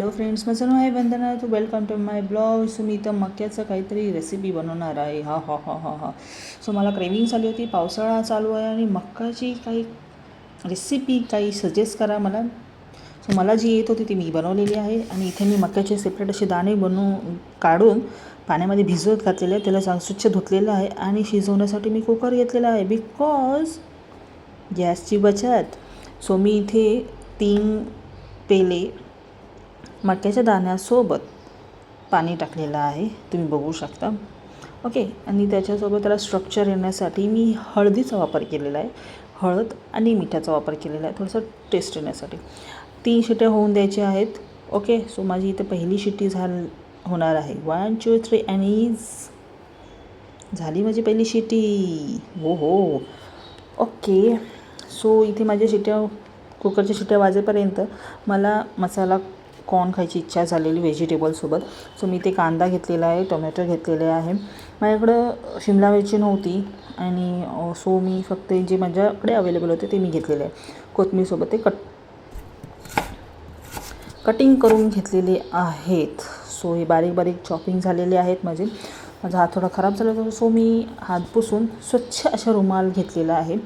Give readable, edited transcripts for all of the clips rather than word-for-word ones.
Hello friends, माझं नाव आहे Vandana. To welcome to my blog. So मी इथं मक्याचं काहीतरी रेसिपी बनवणार आहे. हा. सो मला क्रेविंग्स आली होती, पावसाळा चालू आहे आणि मक्काची काही रेसिपी काही सजेस्ट करा मला. सो मला जी येत होती ती मी बनवलेली आहे. आणि इथे मी मक्याचे सेपरेट असे दाणे काढून पाण्यामध्ये भिजवत घातलेले आहे. त्याला स्वच्छ धुतलेलं आहे आणि शिजवण्यासाठी मी कुकर घेतलेला आहे, बिकॉज गॅसची बचत. सो मी इथे 3 पेले मक्याच्या दाण्यासोबत पाणी टाकलेलं आहे, तुम्ही बघू शकता. ओके. आणि त्याच्यासोबत त्याला स्ट्रक्चर येण्यासाठी मी हळदीचा वापर केलेला आहे. हळद आणि मिठाचा वापर केलेला आहे थोडंसं टेस्ट येण्यासाठी. 3 शिट्ट्या होऊन द्यायच्या आहेत. ओके. सो माझी इथे पहिली शिट्टी होणार आहे. 1 2 3 आणि झाली माझी पहिली शिट्टी. हो. ओके. सो इथे माझ्या कुकरच्या शिट्ट्या वाजेपर्यंत मला मसाला कॉर्न खायची इच्छा झालेली व्हेजिटेबलसोबत. सो मी ते कांदा घेतलेला आहे, टोमॅटो घेतलेले आहे. माझ्याकडं शिमला मिरची नव्हती आणि सो मी फक्त जे माझ्याकडे अवेलेबल होते ते मी घेतलेले आहे. कोथिंबीरसोबत ते कटिंग करून घेतलेले आहेत. सो हे बारीक चॉपिंग झालेले आहेत. माझा हात थोडा खराब झाला होता, सो मी हात पुसून स्वच्छ अशा रुमाल घेतलेला आहे.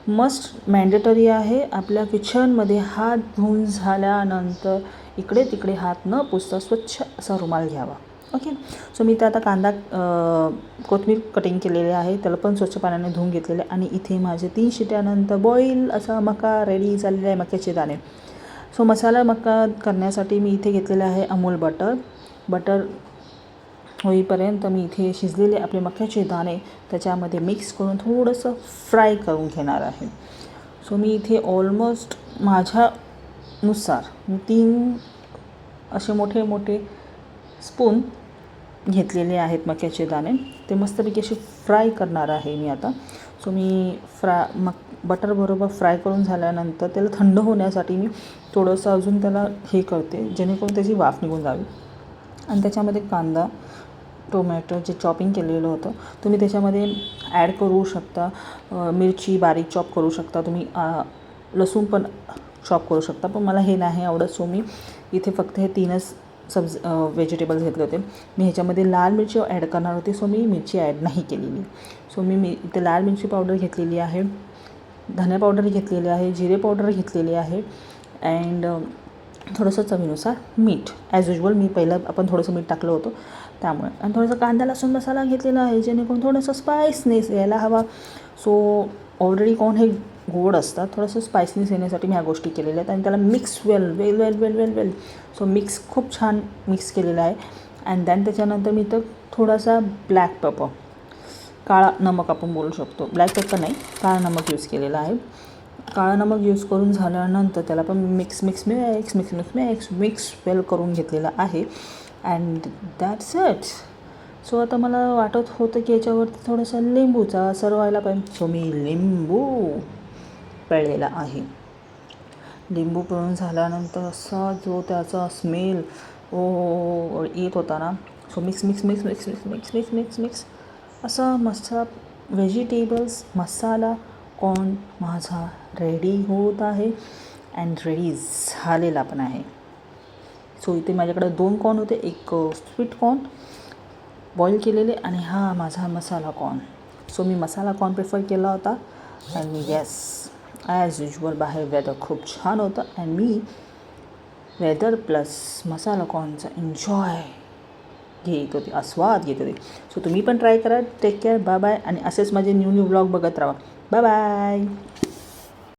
मस्ट मॅन्डेटरी आहे आपल्या किचनमध्ये हात धुवून झाल्यानंतर इकडे तिकडे हात न पुसता स्वच्छ असा रुमाल घ्यावा. ओके. सो मी आता कांदा कोथिंबीर कटिंग केलेले आहे, त्याला पण स्वच्छ पाण्याने धुवून घेतलेले. आणि इथे माझे 3 शिट्ट्यानंतर बॉईल असा मका रेडी झालेला आहे, मक्याचे दाणे. सो मसाला मका करण्यासाठी मी इथे घेतलेलं आहे अमूल बटर होईपर्यंत मी इथे शिजलेले आपले मक्याचे दाणे त्याच्यामध्ये मिक्स करून थोडंसं फ्राय करून घेणार आहे. सो मी इथे ऑलमोस्ट माझ्यानुसार 3 असे मोठे स्पून घेतलेले आहेत मक्याचे दाणे. ते मस्तपैकी असे फ्राय करणार आहे मी आता. सो मी बटरबरोबर फ्राय करून झाल्यानंतर त्याला थंड होण्यासाठी मी थोडंसं अजून त्याला हे करते, जेणेकरून त्याची वाफ निघून जावी. आणि त्याच्यामध्ये कांदा टोमॅटो जे चॉपिंग केलेलं होतं तुम्ही त्याच्यामध्ये ॲड करू शकता. मिरची बारीक चॉप करू शकता तुम्ही. लसूण पण चॉप करू शकता, पण मला हे नाही आवडत. सो मी इथे फक्त हे 3च व्हेजिटेबल्स घेतले होते. मी ह्याच्यामध्ये लाल मिरची ॲड करणार होते, सो मी मिरची ॲड नाही केलेली. सो मी इथे लाल मिरची पावडर घेतलेली आहे, धने पावडर घेतलेली आहे, जिरे पावडर घेतलेली आहे अँड थोडंसं चवीनुसार मीठ. ॲज युजल मी आपण थोडंसं मीठ टाकलं होतं त्यामुळे. आणि थोडंसं कांदा लसूण मसाला घेतलेला आहे, जेणेकरून थोडंसं स्पायसनेस यायला हवा. सो ऑलरेडी कॉर्न हे गोड असतात, थोडंसं स्पायसनेस येण्यासाठी मी ह्या गोष्टी केलेल्या आहेत. आणि त्याला मिक्स वेल. सो खूप छान मिक्स केलेलं आहे. अँड दॅन त्याच्यानंतर मी तर थोडासा ब्लॅक पेपर, काळा नमक आपण बोलू शकतो, ब्लॅक पेपर नाही, काळा नमक यूज केलेला आहे. काळा नमक यूज करून झाल्यानंतर त्याला पण मिक्स वेल करून घेतलेला आहे. And that's it. सो आता मला वाटत होतं की याच्यावरती थोडंसं लिंबूचा सर्वायला पाहिजे. सो मी लिंबू पिळलेला आहे. लिंबू पिळून झाल्यानंतर असा जो त्याचा स्मेल येत होता ना. सो मिक्स असा मस्त व्हेजिटेबल्स मसाला कॉर्न माझा रेडी होत आहे अँड रेडी झालेला पण आहे. सो इथे माझ्याकडे 2 कॉर्न होते, एक स्वीट कॉर्न बॉईल केलेले आणि हा माझा मसाला कॉर्न. सो मी मसाला कॉर्न प्रिफर केला होता. आणि येस, ॲज युजल बाहेर वेदर खूप छान होतं अँड मी वेदर प्लस मसाला कॉर्नचा एन्जॉय घेत होते, आस्वाद घेत होते. सो तुम्ही पण ट्राय करा. Take care, bye. आणि असेच माझे न्यू व्लॉग बघत राहा. बाय.